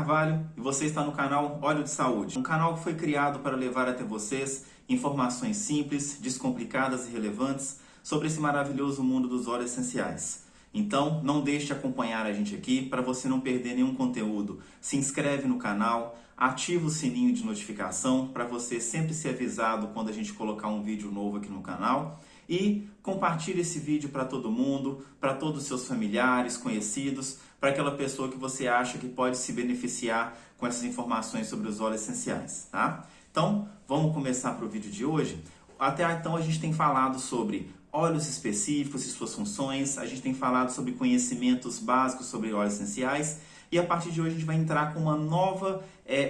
Carvalho e você está no canal Óleo de Saúde, um canal que foi criado para levar até vocês informações simples, descomplicadas e relevantes sobre esse maravilhoso mundo dos óleos essenciais. Então, não deixe de acompanhar a gente aqui para você não perder nenhum conteúdo. Se inscreve no canal, ativa o sininho de notificação para você sempre ser avisado quando a gente colocar um vídeo novo aqui no canal. E compartilhe esse vídeo para todo mundo, para todos os seus familiares, conhecidos, para aquela pessoa que você acha que pode se beneficiar com essas informações sobre os óleos essenciais, tá? Então, vamos começar para o vídeo de hoje. Até então a gente tem falado sobre óleos específicos e suas funções, a gente tem falado sobre conhecimentos básicos sobre óleos essenciais e a partir de hoje a gente vai entrar com uma nova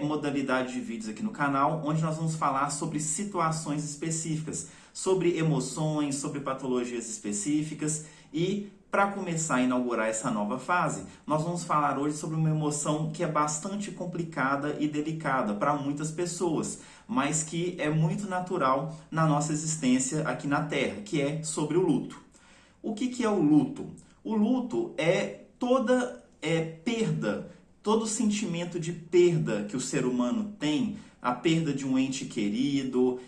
modalidade de vídeos aqui no canal, onde nós vamos falar sobre situações específicas, sobre emoções, sobre patologias específicas e para começar a inaugurar essa nova fase, nós vamos falar hoje sobre uma emoção que é bastante complicada e delicada para muitas pessoas, mas que é muito natural na nossa existência aqui na Terra, que é sobre o luto. O que é o luto? O luto é toda perda, todo sentimento de perda que o ser humano tem, a perda de um ente querido,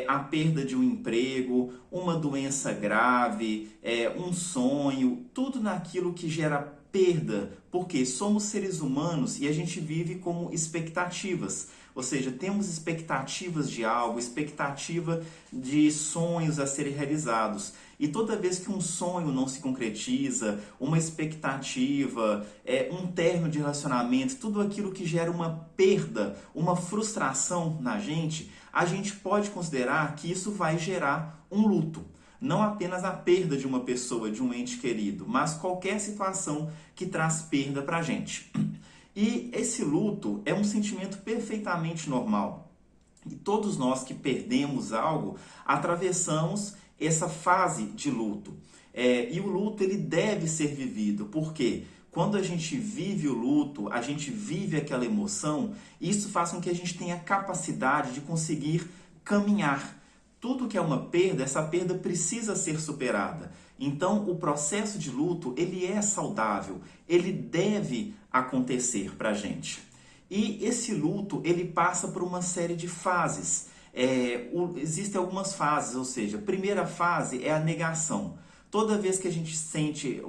a perda de um emprego, uma doença grave, um sonho, tudo naquilo que gera perda, porque somos seres humanos e a gente vive como expectativas. Ou seja, temos expectativas de algo, expectativa de sonhos a serem realizados. E toda vez que um sonho não se concretiza, uma expectativa, um término de relacionamento, tudo aquilo que gera uma perda, uma frustração na gente, a gente pode considerar que isso vai gerar um luto. Não apenas a perda de uma pessoa, de um ente querido, mas qualquer situação que traz perda para a gente. E esse luto é um sentimento perfeitamente normal. E todos nós que perdemos algo, atravessamos essa fase de luto. E o luto ele deve ser vivido, porque quando a gente vive o luto, a gente vive aquela emoção, isso faz com que a gente tenha capacidade de conseguir caminhar. Tudo que é uma perda, essa perda precisa ser superada. Então, o processo de luto, ele é saudável, ele deve acontecer para a gente. E esse luto, ele passa por uma série de fases. Existem algumas fases, ou seja, a primeira fase é a negação. Toda vez que a gente sente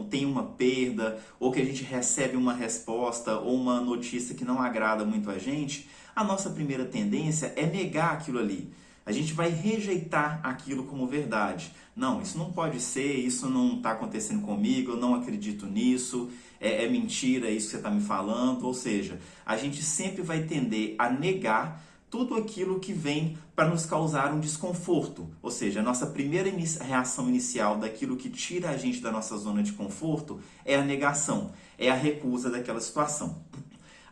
tem uma perda, ou que a gente recebe uma resposta, ou uma notícia que não agrada muito a gente, a nossa primeira tendência é negar aquilo ali. A gente vai rejeitar aquilo como verdade. Não, isso não pode ser, isso não está acontecendo comigo, eu não acredito nisso, é mentira isso que você está me falando. Ou seja, a gente sempre vai tender a negar tudo aquilo que vem para nos causar um desconforto. Ou seja, a nossa primeira reação inicial daquilo que tira a gente da nossa zona de conforto é a negação, é a recusa daquela situação.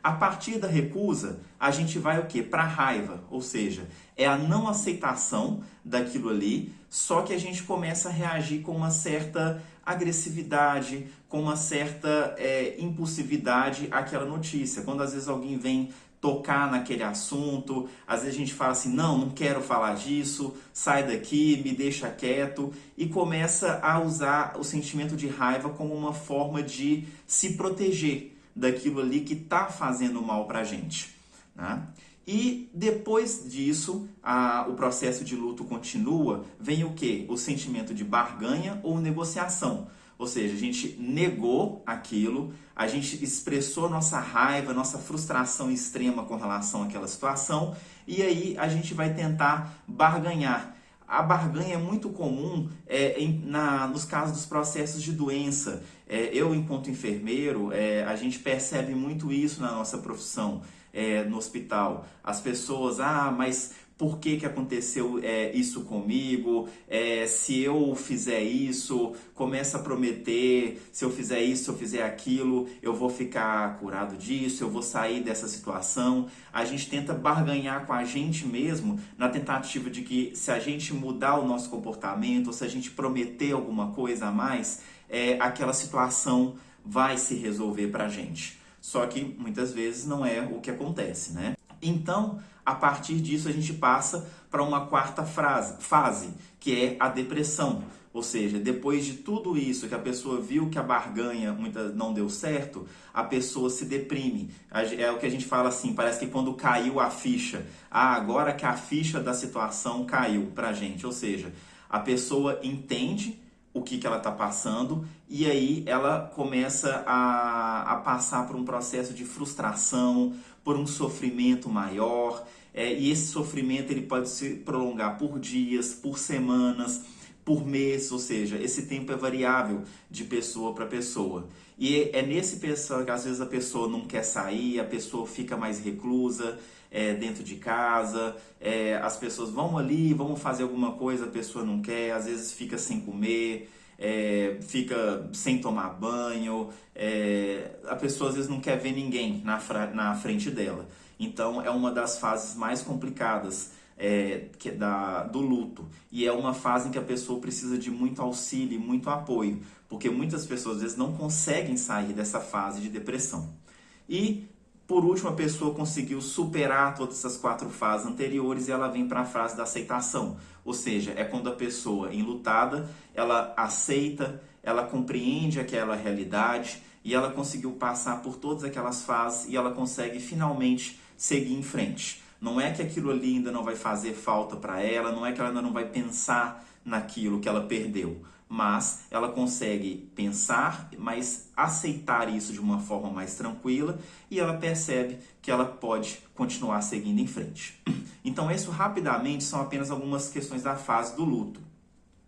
A partir da recusa, a gente vai o quê? Para a raiva, ou seja, é a não aceitação daquilo ali, só que a gente começa a reagir com uma certa agressividade, com uma certa impulsividade àquela notícia. Quando às vezes alguém vem tocar naquele assunto, às vezes a gente fala assim, não quero falar disso, sai daqui, me deixa quieto, e começa a usar o sentimento de raiva como uma forma de se proteger daquilo ali que está fazendo mal para a gente, né? E depois disso, o processo de luto continua, vem o quê? O sentimento de barganha ou negociação. Ou seja, a gente negou aquilo, a gente expressou nossa raiva, nossa frustração extrema com relação àquela situação, e aí a gente vai tentar barganhar. A barganha é muito comum nos casos dos processos de doença. Eu, enquanto enfermeiro, a gente percebe muito isso na nossa profissão no hospital. As pessoas, mas por que aconteceu isso comigo? Se eu fizer isso, começa a prometer, se eu fizer isso, se eu fizer aquilo, eu vou ficar curado disso, eu vou sair dessa situação. A gente tenta barganhar com a gente mesmo, na tentativa de que se a gente mudar o nosso comportamento, ou se a gente prometer alguma coisa a mais, aquela situação vai se resolver pra gente. Só que muitas vezes não é o que acontece, né? Então, a partir disso, a gente passa para uma quarta fase, que é a depressão. Ou seja, depois de tudo isso, que a pessoa viu que a barganha não deu certo, a pessoa se deprime. É o que a gente fala assim, parece que quando caiu a ficha, agora que a ficha da situação caiu para a gente. Ou seja, a pessoa entende o que ela está passando e aí ela começa a passar por um processo de frustração, por um sofrimento maior, e esse sofrimento ele pode se prolongar por dias, por semanas, por meses, ou seja, esse tempo é variável de pessoa para pessoa. E é nesse pessoal que às vezes a pessoa não quer sair, a pessoa fica mais reclusa dentro de casa, as pessoas vão ali, vão fazer alguma coisa, a pessoa não quer, às vezes fica sem comer, fica sem tomar banho, a pessoa às vezes não quer ver ninguém na frente dela. Então é uma das fases mais complicadas do luto. E é uma fase em que a pessoa precisa de muito auxílio e muito apoio, porque muitas pessoas às vezes não conseguem sair dessa fase de depressão. E por último, a pessoa conseguiu superar todas essas 4 fases anteriores e ela vem para a fase da aceitação. Ou seja, é quando a pessoa enlutada, ela aceita, ela compreende aquela realidade e ela conseguiu passar por todas aquelas fases e ela consegue finalmente seguir em frente. Não é que aquilo ali ainda não vai fazer falta para ela, não é que ela ainda não vai pensar naquilo que ela perdeu, mas ela consegue pensar, mas aceitar isso de uma forma mais tranquila e ela percebe que ela pode continuar seguindo em frente. Então, isso rapidamente são apenas algumas questões da fase do luto.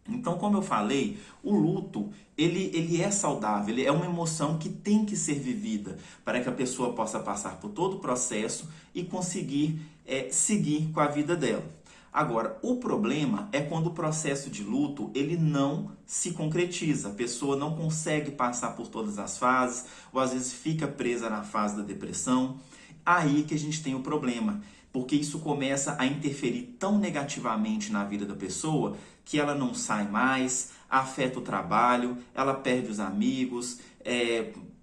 Então, como eu falei, o luto, ele é saudável, ele é uma emoção que tem que ser vivida para que a pessoa possa passar por todo o processo e conseguir seguir com a vida dela. Agora, o problema é quando o processo de luto ele não se concretiza, a pessoa não consegue passar por todas as fases, ou às vezes fica presa na fase da depressão. Aí que a gente tem o problema, porque isso começa a interferir tão negativamente na vida da pessoa que ela não sai mais, afeta o trabalho, ela perde os amigos,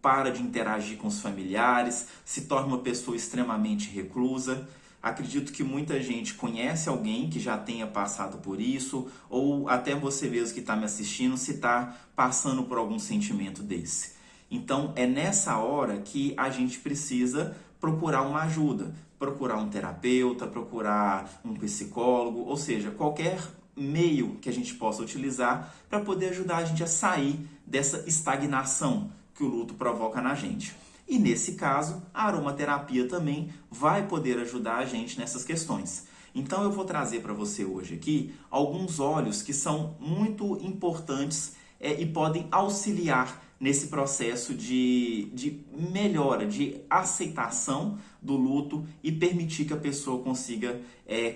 para de interagir com os familiares, se torna uma pessoa extremamente reclusa. Acredito que muita gente conhece alguém que já tenha passado por isso, ou até você mesmo que está me assistindo, se está passando por algum sentimento desse. Então, é nessa hora que a gente precisa procurar uma ajuda, procurar um terapeuta, procurar um psicólogo, ou seja, qualquer meio que a gente possa utilizar para poder ajudar a gente a sair dessa estagnação que o luto provoca na gente. E nesse caso, a aromaterapia também vai poder ajudar a gente nessas questões. Então eu vou trazer para você hoje aqui alguns óleos que são muito importantes e podem auxiliar nesse processo de melhora, de aceitação do luto e permitir que a pessoa consiga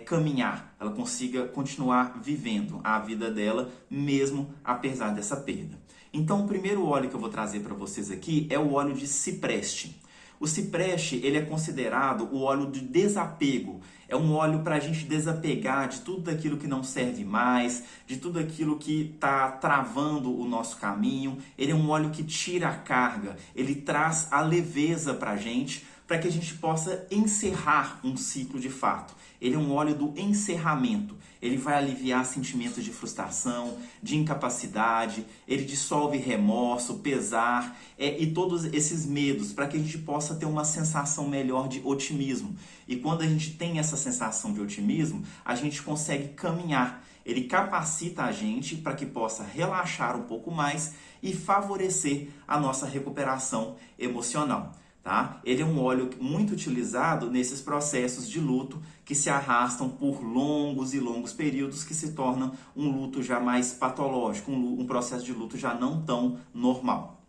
caminhar, ela consiga continuar vivendo a vida dela mesmo apesar dessa perda. Então, o primeiro óleo que eu vou trazer para vocês aqui é o óleo de cipreste. O cipreste ele é considerado o óleo de desapego. É um óleo para a gente desapegar de tudo aquilo que não serve mais, de tudo aquilo que está travando o nosso caminho. Ele é um óleo que tira a carga, ele traz a leveza para a gente gente possa encerrar um ciclo de fato. Ele é um óleo do encerramento. Ele vai aliviar sentimentos de frustração, de incapacidade, ele dissolve remorso, pesar e todos esses medos, para que a gente possa ter uma sensação melhor de otimismo. E quando a gente tem essa sensação de otimismo, a gente consegue caminhar. Ele capacita a gente para que possa relaxar um pouco mais e favorecer a nossa recuperação emocional. Tá? Ele é um óleo muito utilizado nesses processos de luto que se arrastam por longos e longos períodos, que se torna um luto já mais patológico, um processo de luto já não tão normal.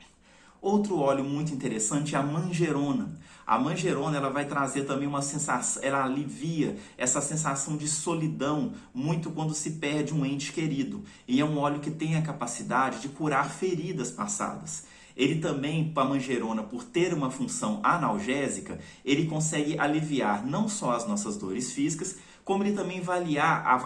Outro óleo muito interessante é a manjerona. A manjerona ela vai trazer também uma sensação, ela alivia essa sensação de solidão muito quando se perde um ente querido. E é um óleo que tem a capacidade de curar feridas passadas. Ele também, a manjerona, por ter uma função analgésica, ele consegue aliviar não só as nossas dores físicas, como ele também vai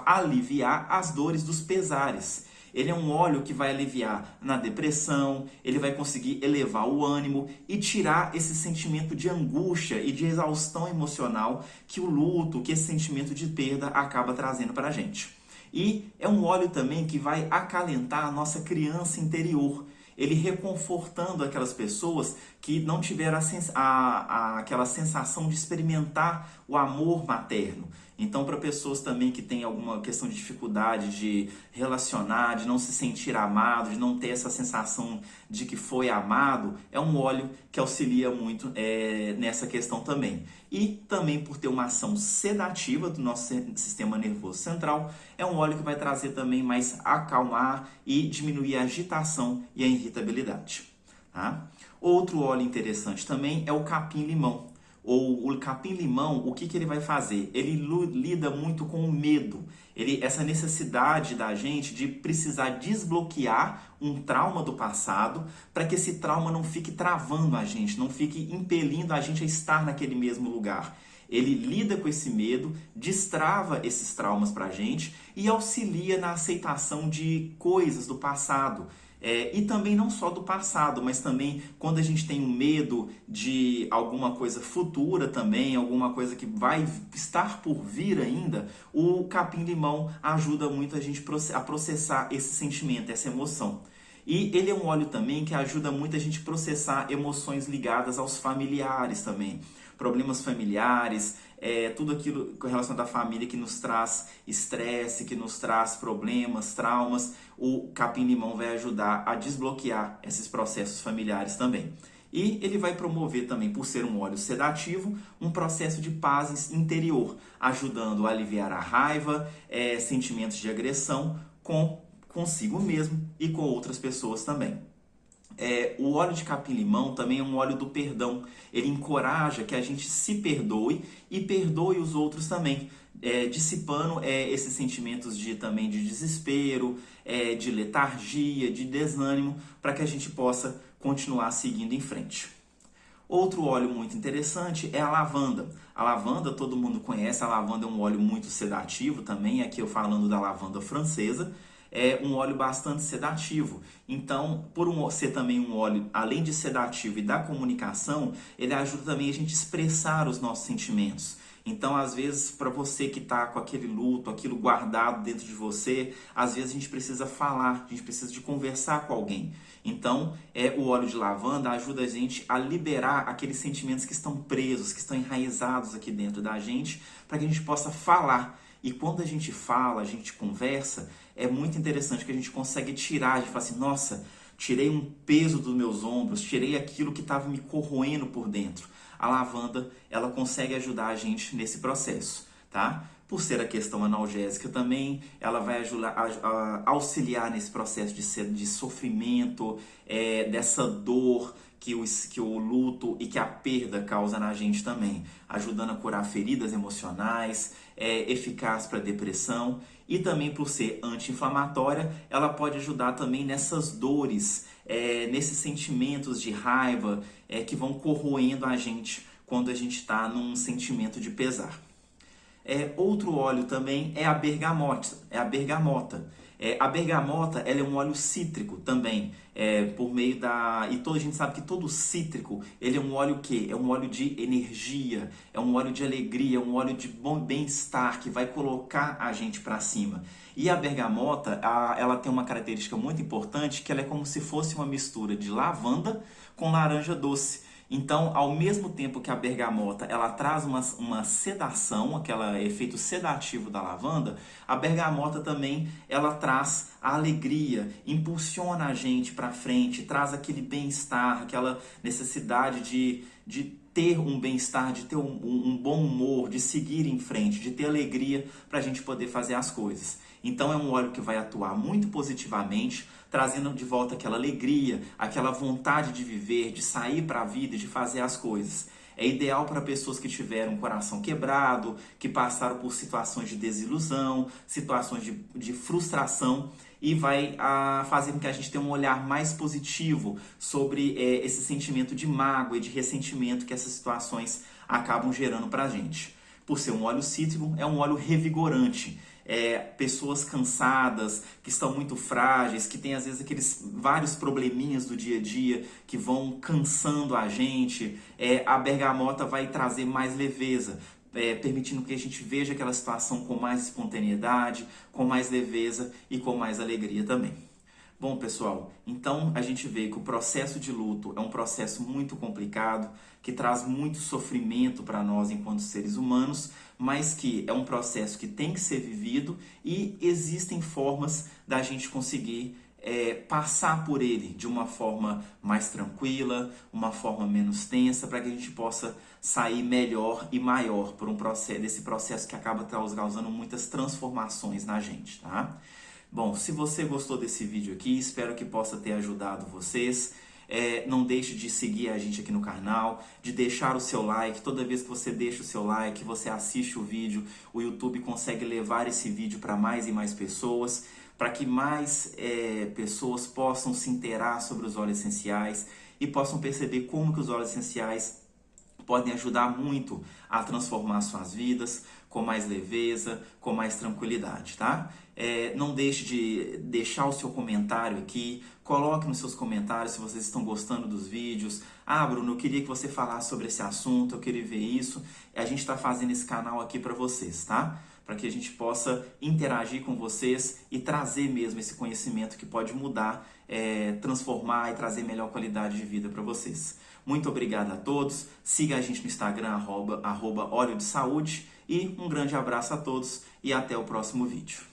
aliviar as dores dos pesares. Ele é um óleo que vai aliviar na depressão, ele vai conseguir elevar o ânimo e tirar esse sentimento de angústia e de exaustão emocional que o luto, que esse sentimento de perda acaba trazendo para a gente. E é um óleo também que vai acalentar a nossa criança interior, ele reconfortando aquelas pessoas que não tiveram aquela sensação de experimentar o amor materno. Então, para pessoas também que têm alguma questão de dificuldade de relacionar, de não se sentir amado, de não ter essa sensação de que foi amado, é um óleo que auxilia muito nessa questão também. E também por ter uma ação sedativa do nosso sistema nervoso central, é um óleo que vai trazer também mais acalmar e diminuir a agitação e a irritabilidade. Tá? Outro óleo interessante também é o capim-limão. Ou o capim-limão, o que ele vai fazer? Ele lida muito com o medo. Essa necessidade da gente de precisar desbloquear um trauma do passado para que esse trauma não fique travando a gente, não fique impelindo a gente a estar naquele mesmo lugar. Ele lida com esse medo, destrava esses traumas para a gente e auxilia na aceitação de coisas do passado. E também não só do passado, mas também quando a gente tem um medo de alguma coisa futura também, alguma coisa que vai estar por vir ainda, o capim-limão ajuda muito a gente a processar esse sentimento, essa emoção. E ele é um óleo também que ajuda muito a gente processar emoções ligadas aos familiares também. Problemas familiares, tudo aquilo relacionado à família que nos traz estresse, que nos traz problemas, traumas, o capim-limão vai ajudar a desbloquear esses processos familiares também. E ele vai promover também, por ser um óleo sedativo, um processo de paz interior, ajudando a aliviar a raiva, sentimentos de agressão consigo mesmo e com outras pessoas também. O óleo de capim-limão também é um óleo do perdão. Ele encoraja que a gente se perdoe e perdoe os outros também, dissipando esses sentimentos também de desespero, de letargia, de desânimo, para que a gente possa continuar seguindo em frente. Outro óleo muito interessante é a lavanda. A lavanda todo mundo conhece, a lavanda é um óleo muito sedativo também, aqui eu falando da lavanda francesa. É um óleo bastante sedativo. Então, por ser também um óleo, além de sedativo e da comunicação, ele ajuda também a gente expressar os nossos sentimentos. Então, às vezes, para você que está com aquele luto, aquilo guardado dentro de você, às vezes a gente precisa falar, a gente precisa de conversar com alguém. Então, o óleo de lavanda ajuda a gente a liberar aqueles sentimentos que estão presos, que estão enraizados aqui dentro da gente, para que a gente possa falar. E quando a gente fala, a gente conversa, é muito interessante que a gente consegue tirar, a gente fala assim, nossa, tirei um peso dos meus ombros, tirei aquilo que estava me corroendo por dentro. A lavanda, ela consegue ajudar a gente nesse processo, tá? Por ser a questão analgésica também, ela vai ajudar a auxiliar nesse processo de sofrimento, dessa dor que o luto e que a perda causa na gente também, ajudando a curar feridas emocionais, eficaz para depressão e também por ser anti-inflamatória, ela pode ajudar também nessas dores, nesses sentimentos de raiva que vão corroendo a gente quando a gente está num sentimento de pesar. Outro óleo também é a bergamota. A bergamota ela é um óleo cítrico também, por meio da... E a gente sabe que todo cítrico ele é um óleo que é um óleo de energia, é um óleo de alegria, é um óleo de bom bem-estar que vai colocar a gente para cima. E a bergamota, ela tem uma característica muito importante que ela é como se fosse uma mistura de lavanda com laranja doce. Então, ao mesmo tempo que a bergamota ela traz uma sedação, aquele efeito sedativo da lavanda, a bergamota também ela traz a alegria, impulsiona a gente para frente, traz aquele bem-estar, aquela necessidade de ter um bem-estar, de ter um bom humor, de seguir em frente, de ter alegria para a gente poder fazer as coisas. Então é um óleo que vai atuar muito positivamente, trazendo de volta aquela alegria, aquela vontade de viver, de sair para a vida e de fazer as coisas. É ideal para pessoas que tiveram um coração quebrado, que passaram por situações de desilusão, situações de frustração e vai fazer com que a gente tenha um olhar mais positivo sobre esse sentimento de mágoa e de ressentimento que essas situações acabam gerando para a gente. Por ser um óleo cítrico, é um óleo revigorante. pessoas cansadas, que estão muito frágeis, que têm às vezes aqueles vários probleminhas do dia a dia que vão cansando a gente. A bergamota vai trazer mais leveza, permitindo que a gente veja aquela situação com mais espontaneidade, com mais leveza e com mais alegria também. Bom, pessoal, então a gente vê que o processo de luto é um processo muito complicado, que traz muito sofrimento para nós enquanto seres humanos, mas que é um processo que tem que ser vivido e existem formas da gente conseguir passar por ele de uma forma mais tranquila, uma forma menos tensa, para que a gente possa sair melhor e maior por desse processo que acaba causando muitas transformações na gente, tá? Bom, se você gostou desse vídeo aqui, espero que possa ter ajudado vocês. Não deixe de seguir a gente aqui no canal, de deixar o seu like. Toda vez que você deixa o seu like, você assiste o vídeo, o YouTube consegue levar esse vídeo para mais e mais pessoas, para que mais pessoas possam se inteirar sobre os óleos essenciais e possam perceber como que os óleos essenciais podem ajudar muito a transformar suas vidas com mais leveza, com mais tranquilidade, tá? Não deixe de deixar o seu comentário aqui, coloque nos seus comentários se vocês estão gostando dos vídeos. Ah, Bruno, eu queria que você falasse sobre esse assunto, eu queria ver isso. A gente está fazendo esse canal aqui para vocês, tá? Para que a gente possa interagir com vocês e trazer mesmo esse conhecimento que pode mudar, transformar e trazer melhor qualidade de vida para vocês. Muito obrigado a todos, siga a gente no Instagram, @óleo de saúde, e um grande abraço a todos e até o próximo vídeo.